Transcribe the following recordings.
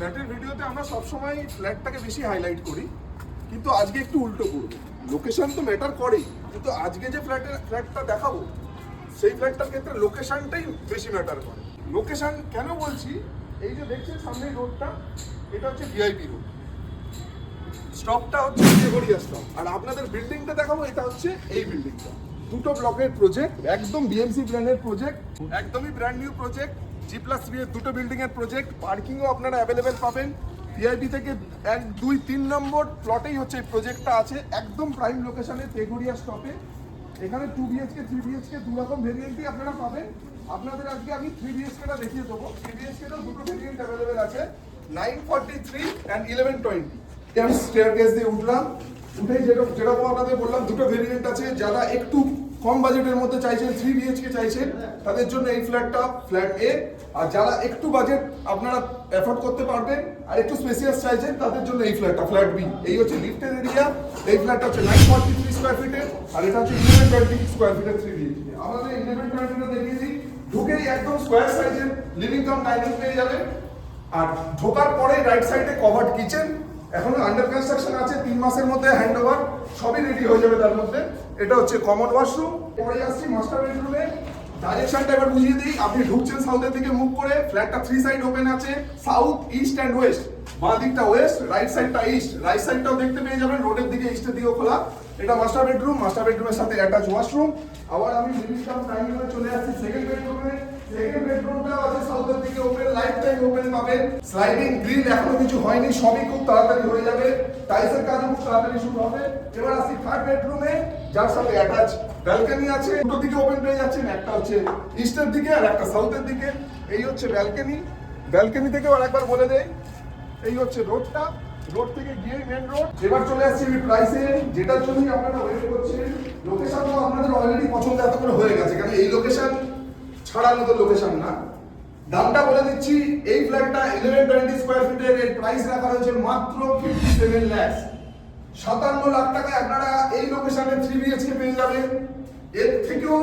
ফ্ল্যাটের ভিডিওতে আমরা সবসময় ফ্ল্যাটটাকে বেশি হাইলাইট করি, কিন্তু আজকে একটু উল্টো করবো। লোকেশন তো ম্যাটার করেই, কিন্তু আজকে যে ফ্ল্যাটটা দেখাবো সেই ফ্ল্যাটটার ক্ষেত্রে লোকেশনটাই বেশি ম্যাটার করে। লোকেশন কেন বলছি, এই যে দেখছেন সামনে রোডটা, এটা হচ্ছে ভিআইপি রোড, স্টপটা হচ্ছে তেঘড়িয়া স্টপ, আর আপনাদের বিল্ডিংটা দেখাবো, এটা হচ্ছে এই বিল্ডিংটা। দুটো ব্লকের প্রজেক্ট, একদম বিএমসি প্ল্যানের প্রজেক্ট, একদমই ব্র্যান্ড নিউ প্রজেক্ট, G+3 এর দুটো বিল্ডিং এর প্রজেক্ট। পার্কিংও আপনারা অ্যাভেলেবেল পাবেন। ভিআইপি থেকে 1, 2, 3 নম্বর প্লটেই হচ্ছে এই প্রজেক্টটা আছে, একদম প্রাইম লোকেশনে তেঘড়িয়া স্টপে। এখানে 2 বিএইচকে 3 বিএইচকে দু রকম ভেরিয়েন্টই আপনারা পাবেন। আপনাদের আজকে আমি 3 বিএইচকেটা দেখিয়ে দেবো। 3 বিএইচকেটাও দুটো ভেরিয়েন্ট অ্যাভেলেবেল আছে, 943 and 1120। আমি স্টেয়ারকেস দিয়ে উঠলাম, উঠেই যেরকম আপনাদের বললাম দুটো ভেরিয়েন্ট আছে। যারা একটু কম বাজেটের মধ্যে চাইছেন, 3 বিএইচকে চাইছেন, তাদের জন্য এই ফ্ল্যাটটা ফ্ল্যাট এ। আর যারা একটু বাজেট আপনারা অ্যাফোর্ড করতে পারবেন আর একটু স্পেসিয়াস চাইছেন, তাদের জন্য এই ফ্ল্যাটটা ফ্ল্যাট বি। এই হচ্ছে লিফটের এরিয়া। এই ফ্ল্যাটটা হচ্ছে 943 স্কোয়ার ফিটের, আর এটা হচ্ছে 1120 স্কোয়ার ফিটের 3 বিএইচকে। আমাদের 1120টা দেখিয়ে দিই। ঢুকেই একদম স্কোয়ার সাইজের লিভিং কাম ডাইনিং পেয়ে যাবেন, আর ঢোকার পরে রাইট সাইডে কভার্ড কিচেন। এখনো আন্ডার কনস্ট্রাকশন আছে, 3 মাসের মধ্যে হ্যান্ড ওভার, সবই রেডি হয়ে যাবে তার মধ্যে। এটা হচ্ছে কমন ওয়াশরুম। পরে আসছি মাস্টার বেডরুমে। ডাইরেকশনটা এবার বুঝিয়ে দিই। আপনি ঢুকছেন সাউথের দিকে মুভ করে, ফ্ল্যাটটা 3 সাইড ওপেন আছে, সাউথ, ইস্ট অ্যান্ড ওয়েস্ট। বাঁ দিকটা ওয়েস্ট, রাইট সাইডটা ইস্ট। রাইট সাইডটাও দেখতে পেয়ে যাবেন, রোডের দিকে ইস্টের দিকেও খোলা। এটা মাস্টার বেডরুম, মাস্টার বেডরুমের সাথে অ্যাটাচ ওয়াশরুম। আবার আমি লিভিং কাম ডাইনিং রুমে চলে আসছি সেকেন্ড বেডরুমে। সেকেন্ড বেডরুমটা আছে সাউথের দিকে ওপেন, লাইফ টাইম ওপেন পাবেন। স্লাইডিং গ্রিল এখনো কিছু হয়নি, সবই খুব তাড়াতাড়ি হয়ে যাবে। টাইলসের কাজও খুব তাড়াতাড়ি শুরু হবে। এবার আসি থার্ড বেডরুমে, যার সাথে অ্যাটাচ ব্যালকনি আছে। দুটো দিকে ওপেন পেয়ে যাচ্ছেন, একটা হচ্ছে ইস্টের দিকে আর একটা সাউথের দিকে। এই হচ্ছে ব্যালকনি। ব্যালকনি থেকে আরেকবার বলে দেই, এই হচ্ছে রোডটা, রোড থেকে গিয়ে মেন রোড। এবার চলে আসছি আমি প্রাইসে, যেটার জন্য আপনারা ওয়েট করছেন। লোকেশন তো আপনাদের অলরেডি পছন্দ এত করে হয়ে গেছে, কারণ এই লোকেশন ছাড়ার মতো লোকেশন না। দামটা বলে দিচ্ছি, এই ফ্ল্যাটটা 1120 স্কোয়ার ফিটের, এর প্রাইস রাখা হয়েছে মাত্র 57 লাখ। 57 লাখ টাকায় আপনারা এই লোকেশনে 3 বিএইচকে পেয়ে যাবেন। এর থেকেও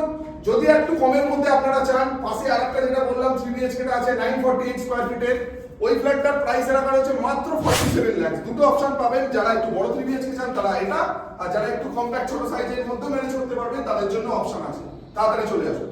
যদি একটু কমের মধ্যে আপনারা চান, পাশে আরেকটা যেটা বললাম 3 বিএইচকেটা আছে 948 স্কোয়ার ফিটের, ওই ফ্ল্যাটটার প্রাইস রাখা হয়েছে মাত্র 47 লাখ। দুটো অপশন পাবেন, যারা একটু বড় 3 বিএইচকে চান তারা এটা, আর যারা একটু কম্প্যাক্ট ছোট সাইজের মধ্যে ম্যানেজ করতে পারবেন তাদের জন্য অপশন আছে। তাড়াতাড়ি চলে আসুন।